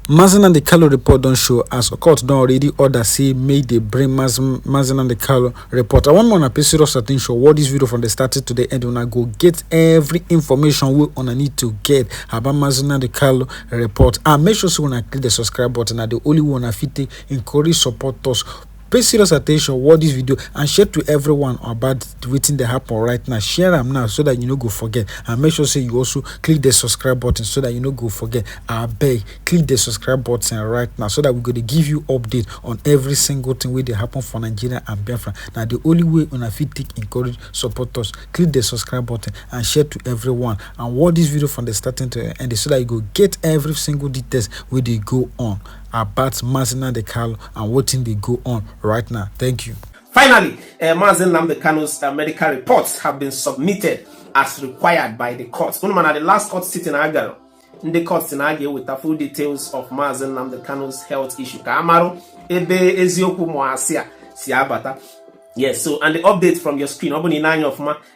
Mazi Nnamdi Kanu report don't show as a court don't already order say make they bring Mazi Nnamdi Kanu report. I want to pay serious attention what this video from the start to the end when I go get every information we on I need to get about Mazi Nnamdi Kanu report. And make sure so when I click the subscribe button, and the only one I fit encourage support us. Pay serious attention, watch this video and share to everyone about waiting that happen right now. Share them now so that you no go forget. And make sure say you also click the subscribe button so that you no go forget. I beg, click the subscribe button right now so that we're going to give you update on every single thing where they happen for Nigeria and Biafra. Now the only way on a fit take encourage support us, click the subscribe button and share to everyone. And watch this video from the starting to the end so that you go get every single details where they go on about Mazi Nnamdi Kanu and what thing they go on right now. Thank you. Finally, Mazi Nnamdi Kanu's medical reports have been submitted as required by the court. At the last court sitting in the court scenario with the full details of Mazi Nnamdi Kanu's health issue. Yes, so and the update from your screen,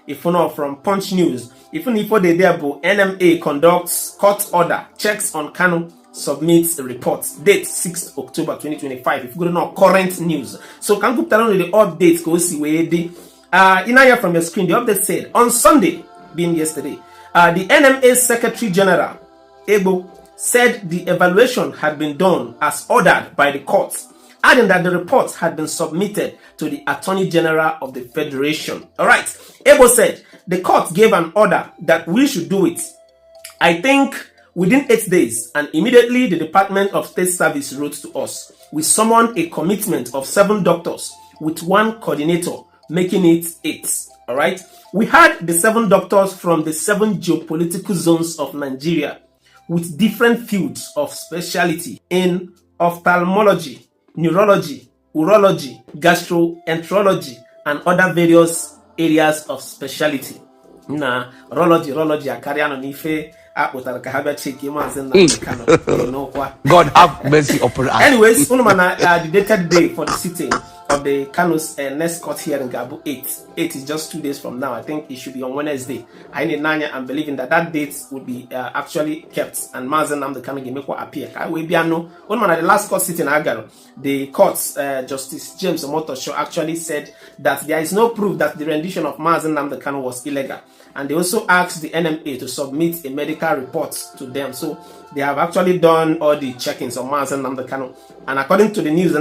if you know from Punch News, if you know the NMA conducts court order checks on Kanu, submits reports, date 6th October 2025. If you go to know current news, so can you tell me the updates? Go see where the in here from your screen. The update said on Sunday, being yesterday, the NMA Secretary General Ebo said the evaluation had been done as ordered by the courts, adding that the reports had been submitted to the Attorney General of the Federation. All right, Ebo said the court gave an order that we should do it. I think within 8 days, and immediately the Department of State Service wrote to us. We summoned a commitment of 7 doctors with 1 coordinator, making it 8. All right. We had the 7 doctors from the 7 geopolitical zones of Nigeria with different fields of specialty in ophthalmology, neurology, urology, gastroenterology, and other various areas of specialty. Urology, I carry on ife. God have mercy upon us. Anyways, the dated day for the sitting of the Kanu's next court hearing Gabu 8. 8 is just 2 days from now. I think it should be on Wednesday. I need Nanya and believing that date would be actually kept and Mazi Nnamdi Kanu Gemeko appear. We be no one at the last court sitting Agaro. The court's Justice James Omotosho actually said that there is no proof that the rendition of Mazi Nnamdi Kanu was illegal. And they also asked the NMA to submit a medical report to them. So they have actually done all the checkings on Mazi Nnamdi Kanu. And according to the news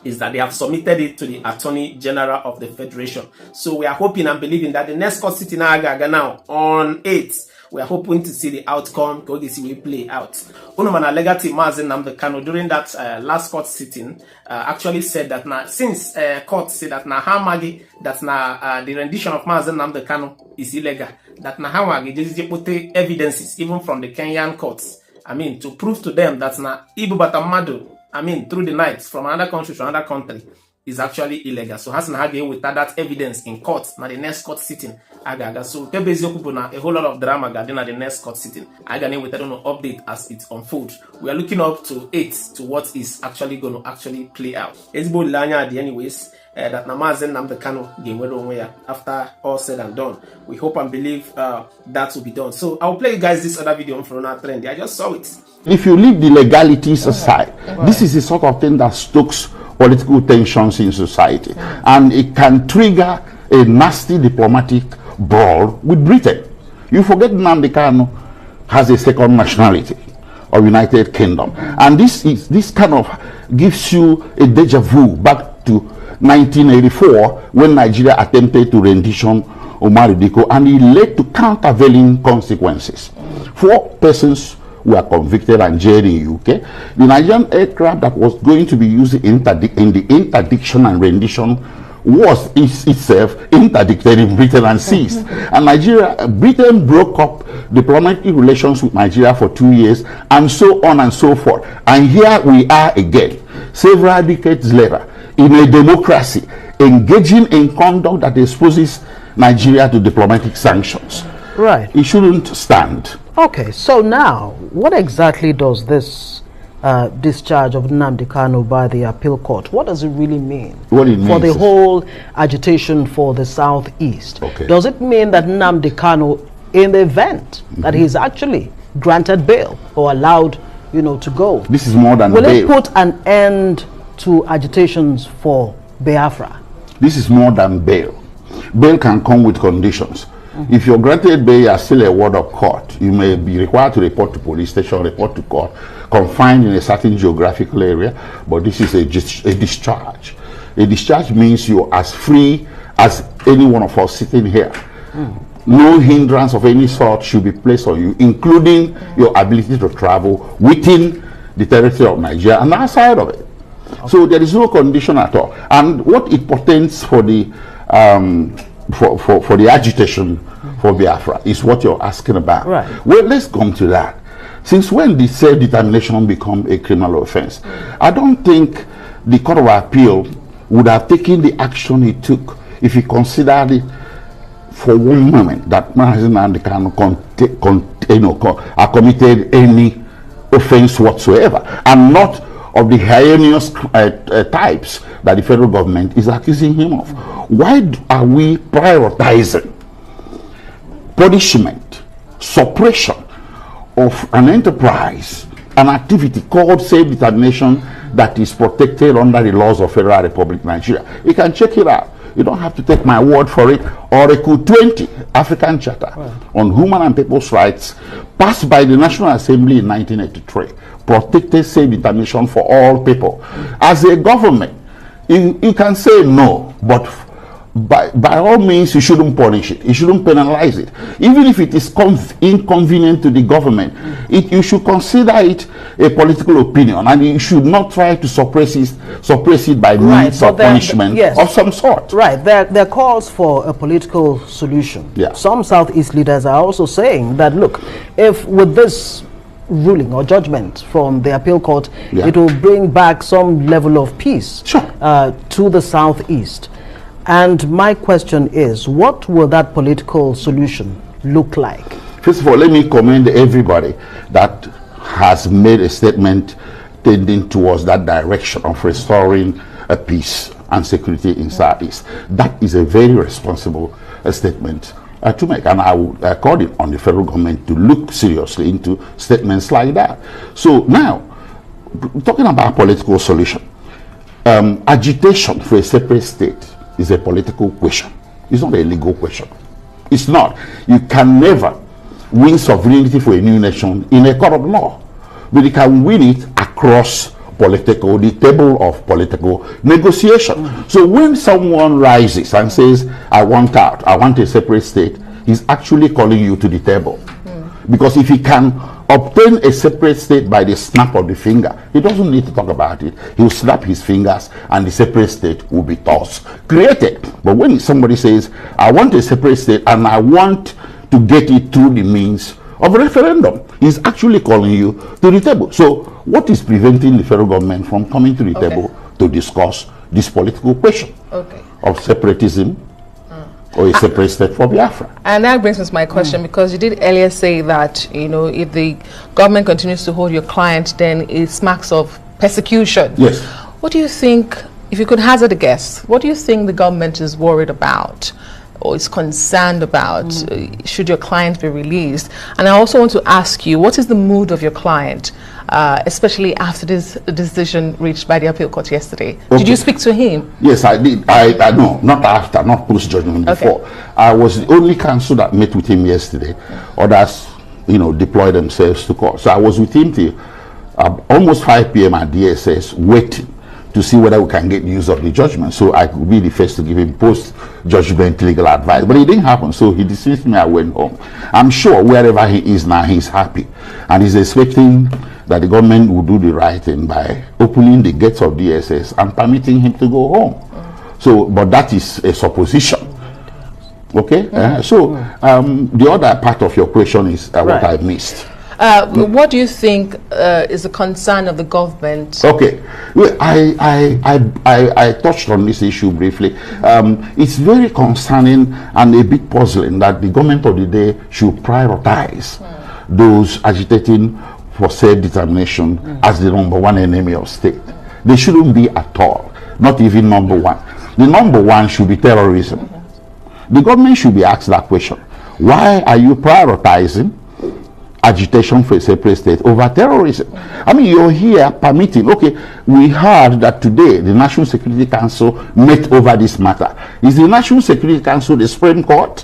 is that they have submitted it to the Attorney General of the Federation. So we are hoping and believing that the next court sitting now on 8th, we are hoping to see the outcome, go see we play out. Unumana Legati Mazi Nnamdi Kanu during that last court sitting actually said that now since court said that now Hamagi that now the rendition of Mazi Nnamdi Kanu is illegal, that now Hamagi just put evidences even from the Kenyan courts. I mean to prove to them that now Ibu Batamadu, I mean through the night from another country to another country is actually illegal. So hasn't had with that evidence in court. Now the next court sitting, so a whole lot of drama garden at the next court sitting. I with I don't know update as it unfolds. We are looking up to 8 to what is actually going to actually play out. Ezbo Lanya anyways. That Mazi Nnamdi Kanu game well after all said and done. We hope and believe that will be done. So I'll play you guys this other video from our trend. I just saw it. If you leave the legalities aside, this is the sort of thing that stokes political tensions in society, and it can trigger a nasty diplomatic brawl with Britain. You forget Nnamdi Kanu has a second nationality of United Kingdom, and this kind of gives you a deja vu back to 1984 when Nigeria attempted to rendition Omar Diko, and it led to countervailing consequences. 4 persons were convicted and jailed in UK. The Nigerian aircraft that was going to be used in the interdiction and rendition was itself interdicted in Britain and seized. And Britain broke up diplomatic relations with Nigeria for 2 years, and so on and so forth. And here we are again, several decades later, in a democracy, engaging in conduct that exposes Nigeria to diplomatic sanctions. Right. It shouldn't stand. Okay, so now, what exactly does this discharge of Nnamdi Kanu by the appeal court, what does it really mean? What it means for the whole agitation for the Southeast? Okay. Does it mean that Nnamdi Kanu, in the event that he's actually granted bail or allowed to go. This is more than Will bail. it put an end to agitations for Biafra? This is more than bail. Bail can come with conditions. If you're granted bail, you are still a ward of court. You may be required to report to police station, report to court, confined in a certain geographical area, but this is a discharge. A discharge means you're as free as any one of us sitting here. No hindrance of any sort should be placed on you, including your ability to travel within the territory of Nigeria and outside of it. Okay. So there is no condition at all. And what it portends for the for the agitation for Biafra is what you're asking about. Right. Well, let's come to that. Since when did self-determination become a criminal offense? I don't think the Court of Appeal would have taken the action it took if he considered it for one moment that NNAMDI Kanu committed any offense whatsoever, and not of the heinous types that the federal government is accusing him of. Why are we prioritizing punishment, suppression of an enterprise, an activity called self-determination that is protected under the laws of Federal Republic Nigeria? You can check it out. You don't have to take my word for it. Article 20, African Charter on Human and People's Rights, passed by the National Assembly in 1983, protected self-determination for all people. As a government, you can say no, but by all means, you shouldn't punish it. You shouldn't penalize it. Even if it is inconvenient to the government, you should consider it a political opinion, and you should not try to suppress it by means of punishment of some sort. Right. There are calls for a political solution. Yeah. Some Southeast leaders are also saying that, look, if with this ruling or judgment from the appeal court, it will bring back some level of peace to the Southeast. And my question is, what will that political solution look like? First of all, let me commend everybody that has made a statement tending towards that direction of restoring a peace and security in Southeast. That is a very responsible statement to make, and I would call it on the federal government to look seriously into statements like that. So now, talking about political solution, agitation for a separate state is a political question. It's not a legal question. It's not. You can never win sovereignty for a new nation in a court of law, but you can win it across the table of political negotiation. So when someone rises and says, I want out, I want a separate state, he's actually calling you to the table. Because if he can obtain a separate state by the snap of the finger, he doesn't need to talk about it. He'll snap his fingers and the separate state will be created. But when somebody says, I want a separate state and I want to get it through the means of referendum, he's actually calling you to the table. So what is preventing the federal government from coming to the table to discuss this political question of separatism or a separate state for Biafra? And that brings me to my question, because you did earlier say that, if the government continues to hold your client, then it smacks of persecution. Yes. What do you think, if you could hazard a guess, what do you think the government is worried about or is concerned about? Should your client be released? And I also want to ask you, what is the mood of your client, especially after this decision reached by the appeal court yesterday? Did you speak to him? Yes, I did. I know, not after, not post-judgment, before. I was the only counsel that met with him yesterday. Others, deployed themselves to court. So I was with him till almost 5 p.m. at DSS, waiting to see whether we can get use of the judgment, so I could be the first to give him post-judgment legal advice. But it didn't happen, so he dismissed me. I went home. I'm sure wherever he is now, he's happy, and he's expecting that the government will do the right thing by opening the gates of DSS and permitting him to go home. So, but that is a supposition. Okay. The other part of your question is what I missed. What do you think is the concern of the government? Okay, well, I touched on this issue briefly. It's very concerning and a bit puzzling that the government of the day should prioritize those agitating for self-determination as the #1 enemy of state. They shouldn't be at all, not even #1. The #1 should be terrorism. The government should be asked that question. Why are you prioritizing agitation for a separate state over terrorism. I mean, you're here permitting, okay, we heard that today the National Security Council met over this matter. Is the National Security Council the Supreme Court?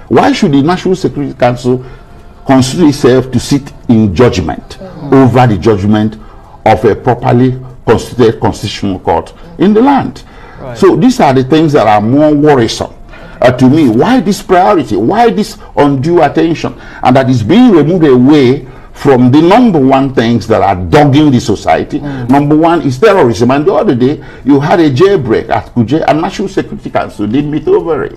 Why should the National Security Council consider itself to sit in judgment over the judgment of a properly constituted constitutional court in the land? Right. So these are the things that are more worrisome to me. Why this priority? Why this undue attention? And that is being removed away from the number one things that are dogging the society. Number one is terrorism. And the other day, you had a jailbreak at Kuje, and National Security Council did meet over it.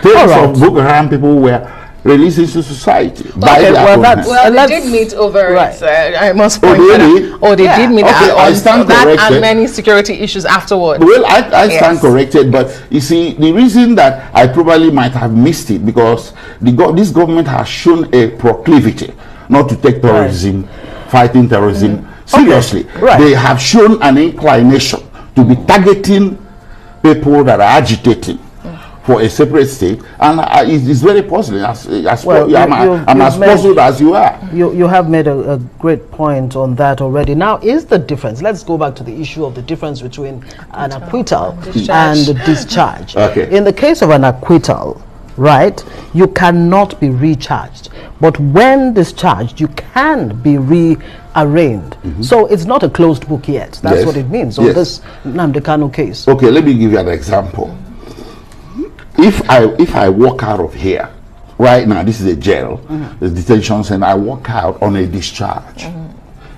Tales of Boko Haram people were released into society. Okay, they did meet over it. I must point that out. They did meet that and many security issues afterwards. Well, I stand corrected, but you see, the reason that I probably might have missed it, because this government has shown a proclivity not to take terrorism, fighting terrorism seriously. They have shown an inclination to be targeting people that are agitating for a separate state, and it's very puzzling. I'm as puzzled as you are. You have made a great point on that already. Now, is the difference, let's go back to the issue of the difference between an acquittal and a discharge. In the case of an acquittal, right, you cannot be recharged, but when discharged, you can be rearraigned. So it's not a closed book yet. That's what it means on this NNAMDI Kanu case. Okay, let me give you an example. If I walk out of here right now, this is a jail, the detention center, I walk out on a discharge,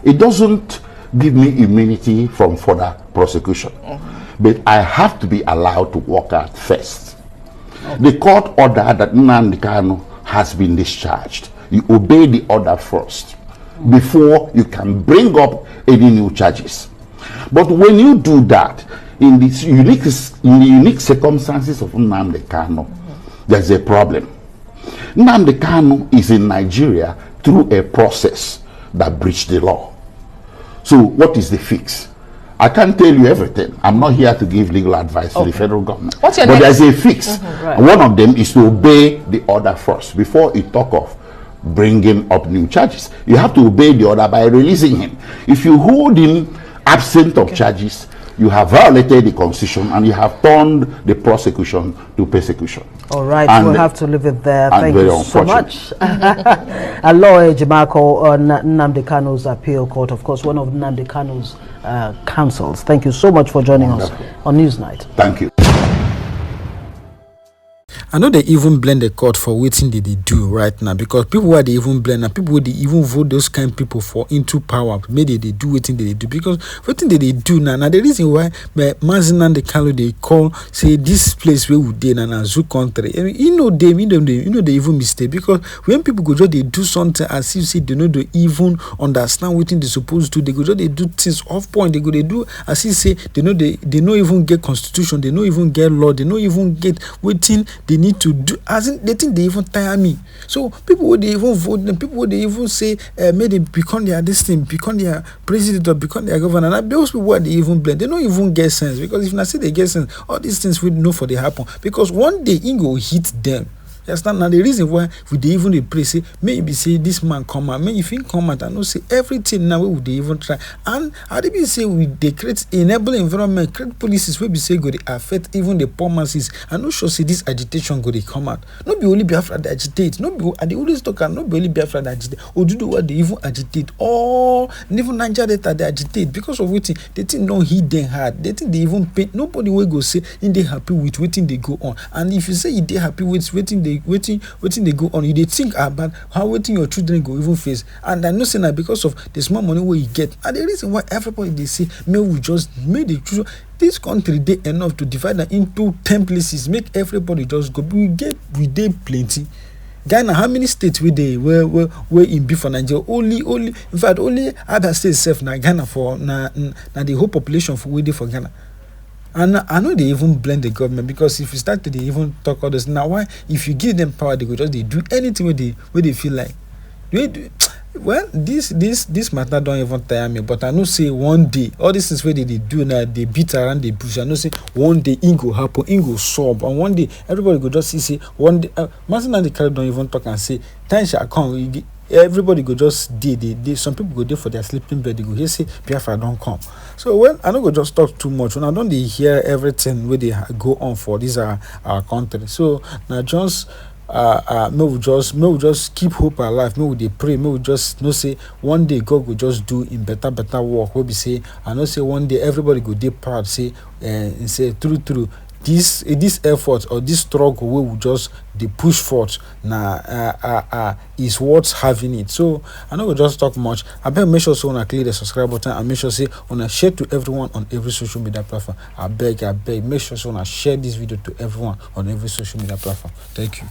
it doesn't give me immunity from further prosecution, but I have to be allowed to walk out first. The court ordered that NNAMDI Kanu has been discharged. You obey the order first before you can bring up any new charges. But when you do that, in the unique circumstances of NNAMDI Kanu, there's a problem. NNAMDI Kanu is in Nigeria through a process that breached the law. So what is the fix? I can't tell you everything. I'm not here to give legal advice to the federal government. But there's a fix. One of them is to obey the order first before you talk of bringing up new charges. You have to obey the order by releasing him. If you hold him absent of charges, you have violated the constitution and you have turned the prosecution to persecution. All right, we'll have to leave it there. Thank you so much. Aloy Jimako on NNAMDI Kanu's appeal court, of course, one of NNAMDI Kanu's counsels. Thank you so much for joining us on Newsnight. Thank you. I know they even blame the court for waiting they do right now, because people where they even blame and people where they even vote those kind of people for into power, maybe they do waiting they do, because waiting they do now. Now the reason why NNAMDI Kanu they call say this place where we did and zoo country, I mean, you know they even mistake, because when people go they do something as if say they know they even understand what they supposed to, they go they do things off point, they go they do as if say they know even get constitution, they know even get law, they know even get waiting they need to do, as in they think they even tire me. So people would even vote them, people would even say may they become their this thing, become their president or become their governor. And those people they even blame, they don't even get sense, because if I say they get sense, all these things we know for they happen, because one day it go hit them. That's not now the reason why we they even pray say maybe say this man come out, maybe if he come out and not say everything now we would they even try. And I didn't say we they create enable environment, create policies where we say go they affect even the poor masses. And not sure say this agitation go they come out. Not be only Biafra they agitate, not be they always talk and not be only Biafra they agitate, or do what they even agitate, or even Nigeria that they agitate because of waiting. They think no hit them hard. They think they even paint. Nobody will go say in they happy with waiting they go on. And if you say they happy with waiting they waiting they go on, you they think about how waiting your children go even face. And I know saying that because of the small money where you get, and the reason why everybody they say may we just make the children this country they enough to divide them into 10 places, make everybody just go. We did plenty. Ghana, how many states we they were in before Nigeria? Only in fact only other states self na Ghana for na the whole population for we dey for Ghana. And I know they even blame the government, because if you start to they even talk all this now, why if you give them power they go just they do anything where they feel like. Well, this matter don't even tire me, but I know say one day all these things where they do now they beat around the bush. I know say one day it go happen, it go solve, and one day everybody go just see say one day NNAMDI Kanu don't even talk and say time shall come. everybody go just dey some people go there for their sleeping bed, they go hear say Biafra don't come. So when I don't go just talk too much, when I don't hear everything where they go on for these our country. So now just may we just keep hope alive, may we dey pray, may we just know say one day God will just do in better work. Where we say I know say one day everybody go dey proud say and say true this effort or this struggle we will just dey push forth is worth having it. So I know we just talk much. I beg make sure so una click the subscribe button and make sure say una share to everyone on every social media platform. I beg make sure so una share this video to everyone on every social media platform. Thank you.